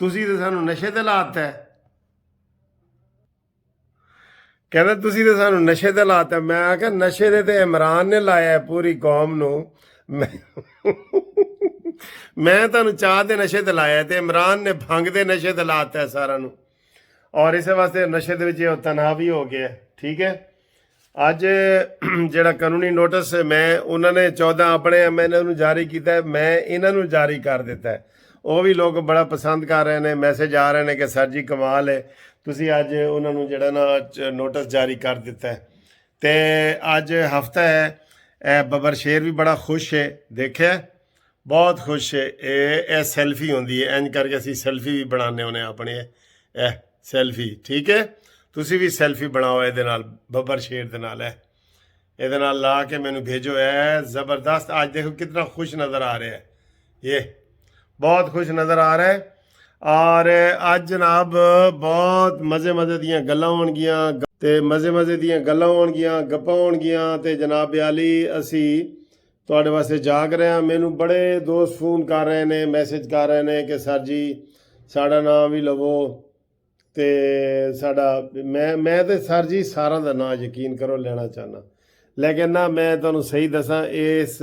ਤੁਸੀਂ ਤਾਂ ਸਾਨੂੰ ਨਸ਼ੇ ਤੇ ਲਾਤਾ ਹੈ। ਕਹਿੰਦਾ ਤੁਸੀਂ ਤਾਂ ਸਾਨੂੰ ਨਸ਼ੇ ਤੇ ਲਾਤਾ। ਮੈਂ ਆਖਿਆ ਨਸ਼ੇ ਦੇ ਤੇ ਇਮਰਾਨ ਨੇ ਲਾਇਆ ਪੂਰੀ ਕੌਮ ਨੂੰ। ਮੈਂ ਤੁਹਾਨੂੰ ਚਾਹ ਦੇ ਨਸ਼ੇ ਤੇ ਲਾਇਆ ਤੇ ਇਮਰਾਨ ਨੇ ਭੰਗ ਦੇ ਨਸ਼ੇ ਤੇ ਲਾਤਾ ਹੈ ਸਾਰਿਆਂ ਨੂੰ। ਔਰ ਇਸੇ ਵਾਸਤੇ ਨਸ਼ੇ ਦੇ ਵਿੱਚ ਇਹ ਤਨਾਅ ਵੀ ਹੋ ਗਿਆ। ਠੀਕ ਹੈ। ਅੱਜ ਜਿਹੜਾ ਕਾਨੂੰਨੀ ਨੋਟਿਸ ਮੈਂ ਉਹਨਾਂ ਨੇ 14 ਆਪਣੇ ਐਮਐਲਏ ਨੂੰ ਜਾਰੀ ਕੀਤਾ, ਮੈਂ ਇਹਨਾਂ ਨੂੰ ਜਾਰੀ ਕਰ ਦਿੱਤਾ ਹੈ। ਉਹ ਵੀ ਲੋਕ ਬੜਾ ਪਸੰਦ ਕਰ ਰਹੇ ਨੇ, ਮੈਸੇਜ ਆ ਰਹੇ ਨੇ ਕਿ ਸਰ ਜੀ ਕਮਾਲ ਹੈ, ਤੁਸੀਂ ਅੱਜ ਉਹਨਾਂ ਨੂੰ ਜਿਹੜਾ ਨਾ ਨੋਟਿਸ ਜਾਰੀ ਕਰ ਦਿੱਤਾ ਹੈ। ਤੇ ਅੱਜ ਹਫਤਾ ਹੈ। ਬੱਬਰ ਸ਼ੇਰ ਵੀ ਬੜਾ ਖੁਸ਼ ਹੈ, ਦੇਖਿਆ ਬਹੁਤ ਖੁਸ਼ ਹੈ। ਇਹ ਸੈਲਫੀ ਹੁੰਦੀ ਹੈ, ਇੰਜ ਕਰਕੇ ਅਸੀਂ ਸੈਲਫੀ ਵੀ ਬਣਾਉਂਦੇ ਹੁੰਦੇ ਆਪਣੇ। ਇਹ ਸੈਲਫੀ ਠੀਕ ਹੈ, ਤੁਸੀਂ ਵੀ ਸੈਲਫੀ ਬਣਾਓ ਇਹਦੇ ਨਾਲ, ਬੱਬਰ ਸ਼ੇਰ ਦੇ ਨਾਲ। ਇਹਦੇ ਨਾਲ ਲਾ ਕੇ ਮੈਨੂੰ ਭੇਜੋ। ਹੈ ਜ਼ਬਰਦਸਤ। ਅੱਜ ਦੇਖੋ ਕਿਤਨਾ ਖੁਸ਼ ਨਜ਼ਰ ਆ ਰਿਹਾ ਹੈ, ਇਹ ਬਹੁਤ ਖੁਸ਼ ਨਜ਼ਰ ਆ ਰਿਹਾ ਹੈ। ਔਰ ਅੱਜ ਜਨਾਬ ਬਹੁਤ ਮਜ਼ੇ ਦੀਆਂ ਗੱਲਾਂ ਹੋਣਗੀਆਂ, ਤੇ ਮਜ਼ੇ ਦੀਆਂ ਗੱਲਾਂ ਹੋਣਗੀਆਂ, ਗੱਪਾਂ ਹੋਣਗੀਆਂ। ਤੇ ਜਨਾਬ ਆਲੀ ਅਸੀਂ ਤੁਹਾਡੇ ਵਾਸਤੇ ਜਾਗ ਰਹੇ ਹਾਂ। ਮੈਨੂੰ ਬੜੇ ਦੋਸਤ ਫੋਨ ਕਰ ਰਹੇ ਨੇ, ਮੈਸੇਜ ਕਰ ਰਹੇ ਨੇ ਕਿ ਸਰ ਜੀ ਸਾਡਾ ਨਾਮ ਵੀ ਲਵੋ। ਤੇ ਸਾਡਾ ਮੈਂ ਤੇ ਸਰ ਜੀ ਸਾਰਿਆਂ ਦਾ ਨਾਂ ਯਕੀਨ ਕਰੋ ਲੈਣਾ ਚਾਹੁੰਦਾ, ਲੇਕਿਨ ਨਾ ਮੈਂ ਤੁਹਾਨੂੰ ਸਹੀ ਦੱਸਾਂ, ਇਸ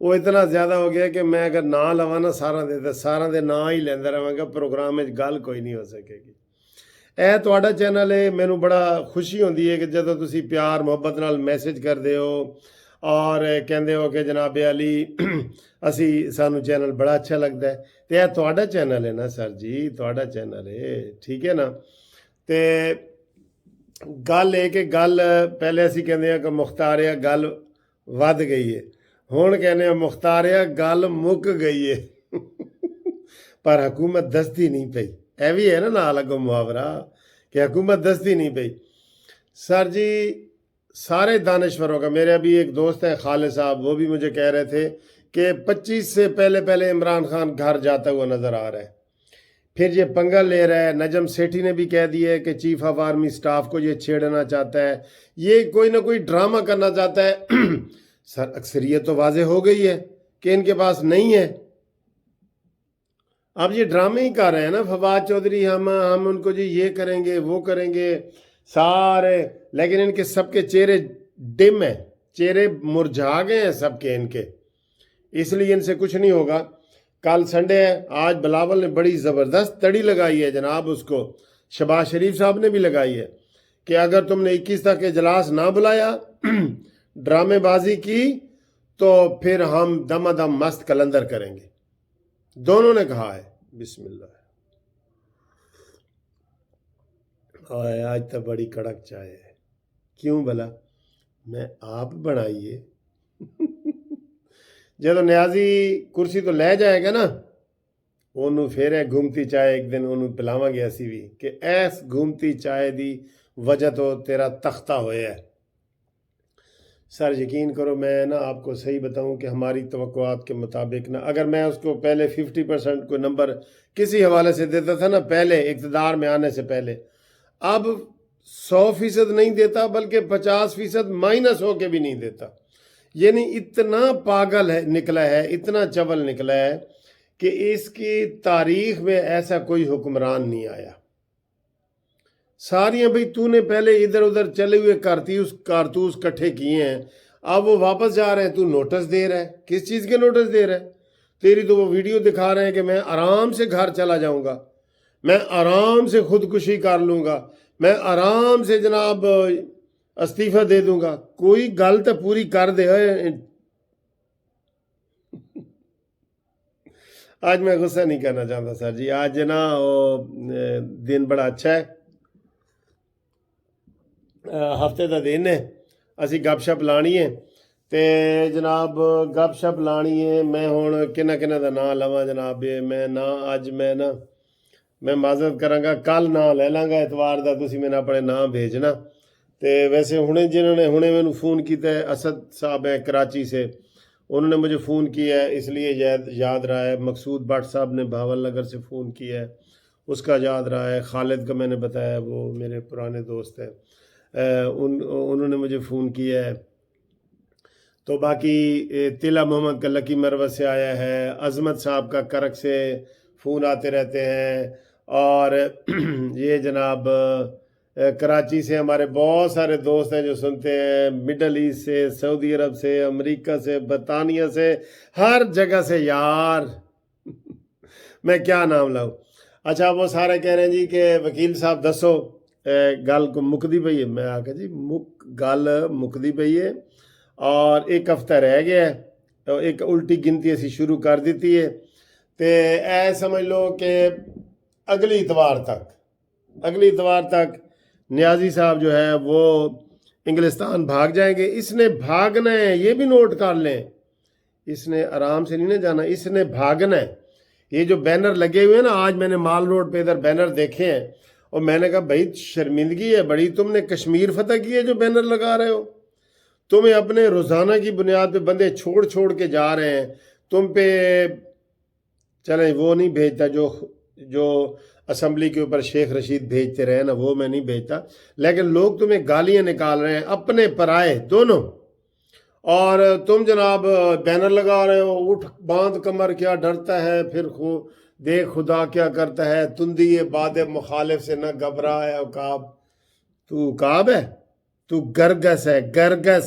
ਉਹ ਇਤਨਾ ਜ਼ਿਆਦਾ ਹੋ ਗਿਆ ਕਿ ਮੈਂ ਅਗਰ ਨਾਂ ਲਵਾਂ ਨਾ ਸਾਰਿਆਂ ਦੇ, ਤਾਂ ਸਾਰਿਆਂ ਦੇ ਨਾਂ ਹੀ ਲੈਂਦਾ ਰਹਾਂਗਾ। ਪ੍ਰੋਗਰਾਮ ਵਿੱਚ ਗੱਲ ਕੋਈ ਨਹੀਂ ਹੋ ਸਕੇਗੀ। ਇਹ ਤੁਹਾਡਾ ਚੈਨਲ ਹੈ, ਮੈਨੂੰ ਬੜਾ ਖੁਸ਼ੀ ਹੁੰਦੀ ਹੈ ਕਿ ਜਦੋਂ ਤੁਸੀਂ ਪਿਆਰ ਮੁਹੱਬਤ ਨਾਲ ਮੈਸੇਜ ਕਰਦੇ ਹੋ ਔਰ ਕਹਿੰਦੇ ਹੋ ਕਿ ਜਨਾਬ ਅਲੀ ਅਸੀਂ ਸਾਨੂੰ ਚੈਨਲ ਬੜਾ ਅੱਛਾ ਲੱਗਦਾ ਹੈ। ਤੇ ਇਹ ਤੁਹਾਡਾ ਚੈਨਲ ਹੈ ਨਾ ਸਰ ਜੀ, ਤੁਹਾਡਾ ਚੈਨਲ ਹੈ। ਠੀਕ ਹੈ ਨਾ। ਤੇ ਗੱਲ ਇਹ ਕਿ ਗੱਲ ਪਹਿਲੇ ਅਸੀਂ ਕਹਿੰਦੇ ਆ ਕਿ ਮੁਖਤਾਰਿਆ ਗੱਲ ਵੱਧ ਗਈ ਹੈ, ਹੁਣ ਕਹਿੰਦੇ ਆ ਮੁਖਤਾਰਿਆ ਗੱਲ ਮੁੱਕ ਗਈ ਹੈ। ਪਰ ਹਕੂਮਤ ਦੱਸਦੀ ਨਹੀਂ ਪਈ। ਇਹ ਵੀ ਹੈ ਨਾ ਨਾਲ ਅੱਗੋਂ ਮੁਹਾਵਰਾ کہ حکومت دستی نہیں پئی۔ سر جی سارے دانشوروں کا، میرا بھی ایک دوست ہے خالد صاحب، وہ بھی مجھے کہہ رہے تھے کہ 25 سے پہلے عمران خان گھر جاتا ہوا نظر آ رہا ہے، پھر یہ پنگا لے رہا ہے۔ نجم سیٹھی نے بھی کہہ دیا ہے کہ چیف آف آرمی سٹاف کو یہ چھیڑنا چاہتا ہے، یہ کوئی نہ کوئی ڈرامہ کرنا چاہتا ہے۔ سر اکثریت تو واضح ہو گئی ہے کہ ان کے پاس نہیں ہے، اب یہ ڈرامے ہی کر رہے ہیں نا فواد چودھری، ہم ان کو جی یہ کریں گے وہ کریں گے سارے، لیکن ان کے سب کے چہرے ڈم ہیں، چہرے مرجھا گئے ہیں سب کے ان کے، اس لیے ان سے کچھ نہیں ہوگا۔ کل سنڈے ہے، آج بلاول نے بڑی زبردست تڑی لگائی ہے جناب، اس کو شہباز شریف صاحب نے بھی لگائی ہے کہ اگر تم نے 21 تک اجلاس نہ بلایا، ڈرامے بازی کی، تو پھر ہم دم دم مست کلندر کریں گے۔ دونوں نے کہا ہے۔ بسم اللہ۔ آج تو بڑی کڑک چائے ہے، کیوں بھلا؟ میں آپ بنائیے۔ جدو نیازی کرسی تو لے جائے گا نا، انہوں پھر ہے گھومتی چائے ایک دن انہوں پلاواں گے اسی بھی کہ ایس گھومتی چائے دی وجہ تو تیرا تختہ ہویا ہے۔ سر یقین کرو میں نا آپ کو صحیح بتاؤں کہ ہماری توقعات کے مطابق نا، اگر میں اس کو پہلے 50% کو نمبر کسی حوالے سے دیتا تھا نا پہلے اقتدار میں آنے سے پہلے، اب 100% نہیں دیتا بلکہ 50% مائنس ہو کے بھی نہیں دیتا۔ یعنی اتنا پاگل ہے نکلا ہے، اتنا چول نکلا ہے کہ اس کی تاریخ میں ایسا کوئی حکمران نہیں آیا۔ ساریاں بھئی تو نے پہلے ادھر ادھر چلے ہوئے کارتوس کٹھے کیے ہیں، اب وہ واپس جا رہے ہیں، تو نوٹس دے رہا ہے۔ کس چیز کے نوٹس دے رہا ہے؟ تیری تو وہ ویڈیو دکھا رہے ہیں کہ میں آرام سے گھر چلا جاؤں گا، میں آرام سے خودکشی کر لوں گا، میں آرام سے جناب استعفیٰ دے دوں گا۔ کوئی گل تو پوری کر دے۔ آج میں غصہ نہیں کرنا چاہتا سر جی، آج نا دن بڑا اچھا ہے، ہفتے دا دن ہے، اسی گپ شپ لانی ہے تے جناب گپ شپ لانی ہے۔ میں ہوں کنہ دا نام لواں جناب، میں نا اج میں معذرت کراں گا، کل نام لے لاں گا اتوار دا، تسی میں اپنے نام بھیجنا۔ تے ویسے ہنے جنہوں نے میں نے فون کیتا ہے، اسد صاحب ہیں کراچی سے، انہوں نے مجھے فون کیا ہے، اس لیے یاد رہا ہے۔ مقصود بٹ صاحب نے بھاول نگر سے فون کیا ہے، اس کا یاد رہا ہے۔ خالد کا میں نے بتایا، وہ میرے پرانے دوست ہیں، انہوں نے مجھے فون کیا ہے۔ تو باقی تلا محمد کا لکی مروت سے آیا ہے، عظمت صاحب کا کرک سے فون آتے رہتے ہیں، اور یہ جناب کراچی سے ہمارے بہت سارے دوست ہیں جو سنتے ہیں، مڈل ایسٹ سے، سعودی عرب سے، امریکہ سے، برطانیہ سے، ہر جگہ سے یار میں کیا نام لاؤں۔ اچھا وہ سارے کہہ رہے ہیں جی کہ وکیل صاحب دسو گل کو مکدی پئی ہے۔ میں آکھا جی گل مکدی پئی ہے، اور ایک ہفتہ رہ گیا ہے، ایک الٹی گنتی اسی شروع کر دیتی ہے، تے اے سمجھ لو کہ اگلی اتوار تک نیازی صاحب جو ہے وہ انگلستان بھاگ جائیں گے۔ اس نے بھاگنا ہے، یہ بھی نوٹ کر لیں، اس نے آرام سے نہیں نہ جانا، اس نے بھاگنا ہے۔ یہ جو بینر لگے ہوئے ہیں نا، آج میں نے مال روڈ پہ ادھر بینر دیکھے ہیں، اور میں نے کہا بھائی شرمندگی ہے بڑی، تم نے کشمیر فتح کی ہے جو بینر لگا رہے ہو؟ تمہیں اپنے روزانہ کی بنیاد پہ بندے چھوڑ کے جا رہے ہیں، تم پہ چلیں وہ نہیں بھیجتا جو اسمبلی کے اوپر شیخ رشید بھیجتے رہے نا، وہ میں نہیں بھیجتا، لیکن لوگ تمہیں گالیاں نکال رہے ہیں، اپنے پرائے دونوں، اور تم جناب بینر لگا رہے ہو، اٹھ باندھ کمر کیا ڈرتا ہے، پھر دیکھ خدا کیا کرتا ہے، تندی باد مخالف سے نہ گھبرا ہے عقاب۔ تو عقاب ہے، تو گرگس ہے، گرگس۔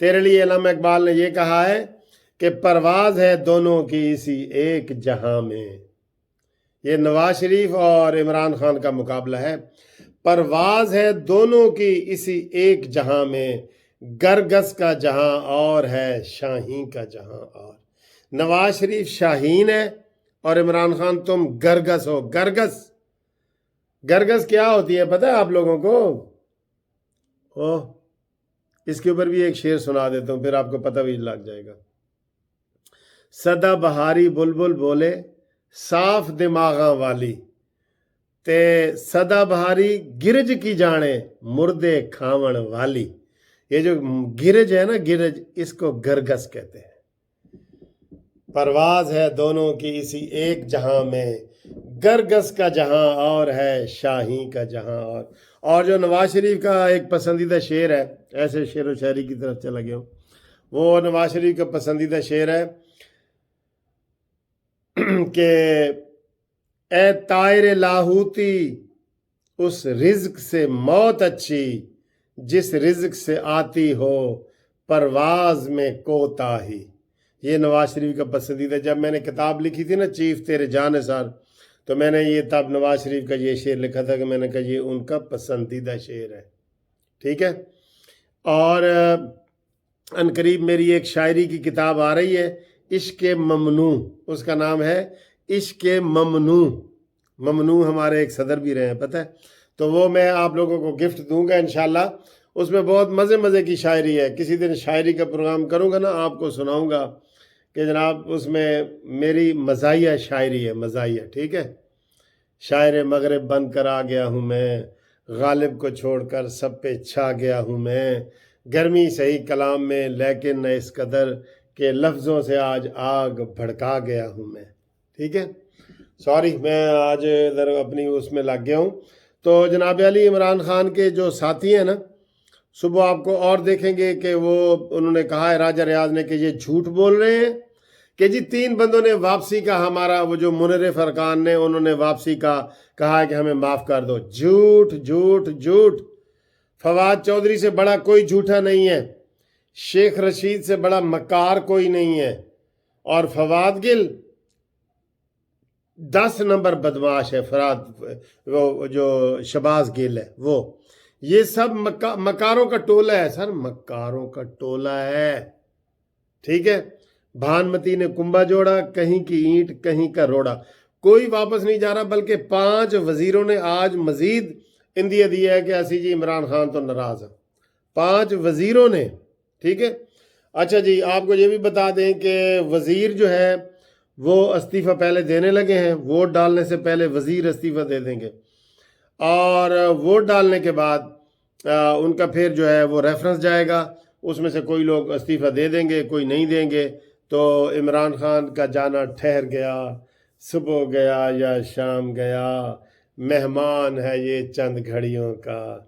تیرے لیے علامہ اقبال نے یہ کہا ہے کہ پرواز ہے دونوں کی اسی ایک جہاں میں۔ یہ نواز شریف اور عمران خان کا مقابلہ ہے۔ پرواز ہے دونوں کی اسی ایک جہاں میں، گرگس کا جہاں اور ہے شاہین کا جہاں اور۔ نواز شریف شاہین ہے اور عمران خان تم گرگس ہو۔ گرگس کیا ہوتی ہے پتہ ہے آپ لوگوں کو؟ اس کے اوپر بھی ایک شعر سنا دیتا ہوں، پھر آپ کو پتہ بھی لگ جائے گا۔ سدا بہاری بلبل بولے صاف دماغاں والی، تے سدا بہاری گرج کی جانے مردے کھاون والی۔ یہ جو گرج ہے نا، گرج، اس کو گرگس کہتے ہیں۔ پرواز ہے دونوں کی اسی ایک جہاں میں، گرگس کا جہاں اور ہے شاہین کا جہاں اور جو نواز شریف کا ایک پسندیدہ شعر ہے، ایسے شعر و شاعری کی طرف چلا گیا ہوں، وہ نواز شریف کا پسندیدہ شعر ہے کہ اے طائر لاہوتی اس رزق سے موت اچھی، جس رزق سے آتی ہو پرواز میں کوتاہی۔ یہ نواز شریف کا پسندیدہ، جب میں نے کتاب لکھی تھی نا چیف تیرے جانثار، تو میں نے یہ تب نواز شریف کا یہ شعر لکھا تھا کہ میں نے کہا یہ ان کا پسندیدہ شعر ہے، ٹھیک ہے۔ اور عنقریب میری ایک شاعری کی کتاب آ رہی ہے، عشق ممنوع، اس کا نام ہے عشق ممنوع۔ ممنوع ہمارے ایک صدر بھی رہے ہیں پتہ ہے، تو وہ میں آپ لوگوں کو گفٹ دوں گا انشاءاللہ۔ اس میں بہت مزے کی شاعری ہے، کسی دن شاعری کا پروگرام کروں گا نا، آپ کو سناؤں گا کہ جناب اس میں میری مزاحیہ شاعری ہے، مزاحیہ، ٹھیک ہے۔ شاعر مغرب بن کر آ گیا ہوں میں، غالب کو چھوڑ کر سب پہ چھا گیا ہوں میں، گرمی صحیح کلام میں لیکن نہ اس قدر کہ لفظوں سے آج آگ بھڑکا گیا ہوں میں، ٹھیک ہے۔ سوری میں آج ادھر اپنی اس میں لگ گیا ہوں۔ تو جناب علی عمران خان کے جو ساتھی ہیں نا، صبح آپ کو اور دیکھیں گے کہ وہ انہوں نے کہا ہے راجہ ریاض نے کہ یہ جھوٹ بول رہے ہیں کہ جی 3 بندوں نے واپسی کا ہمارا وہ جو منرف ارکان نے انہوں نے واپسی کا کہا ہے کہ ہمیں معاف کر دو. جھوٹ جھوٹ جھوٹ. فواد چودھری سے بڑا کوئی جھوٹا نہیں ہے, شیخ رشید سے بڑا مکار کوئی نہیں ہے, اور فواد گل 10 نمبر بدماش ہے. وہ جو شباز گل ہے وہ, یہ سب مکاروں کا ٹولہ ہے سر, مکاروں کا ٹولہ ہے. ٹھیک ہے, بھانمتی نے کنبا جوڑا, کہیں کی اینٹ کہیں کا روڑا. کوئی واپس نہیں جا رہا, بلکہ 5 وزیروں نے آج مزید اندیا دیا ہے کہ اسی جی عمران خان تو ناراض ہے. 5 وزیروں نے. ٹھیک ہے. اچھا جی, آپ کو یہ بھی بتا دیں کہ وزیر جو ہے وہ استعفیٰ پہلے دینے لگے ہیں. ووٹ ڈالنے سے پہلے وزیر استعفیٰ دے دیں گے, اور ووٹ ڈالنے کے بعد ان کا پھر جو ہے وہ ریفرنس جائے گا, اس میں سے کوئی لوگ استعفیٰ دے دیں گے, کوئی نہیں دیں گے. تو عمران خان کا جانا ٹھہر گیا, صبح گیا یا شام گیا, مہمان ہے یہ چند گھڑیوں کا,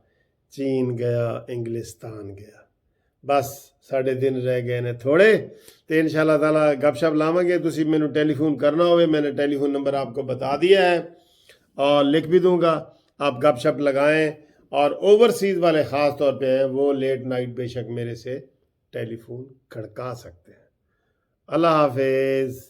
چین گیا انگلستان گیا. بس ساڑھے دن رہ گئے نے تھوڑے, تو انشاءاللہ تعالیٰ گپ شپ لاؤں گے. تسی میں نے ٹیلی فون کرنا ہوئے, میں نے ٹیلی فون نمبر آپ کو بتا دیا ہے اور لکھ بھی دوں گا, آپ گپ شپ لگائیں. اور اوورسیز والے خاص طور پہ ہیں, وہ لیٹ نائٹ بے شک میرے سے ٹیلی فون کھڑکا سکتے ہیں. اللہ حافظ.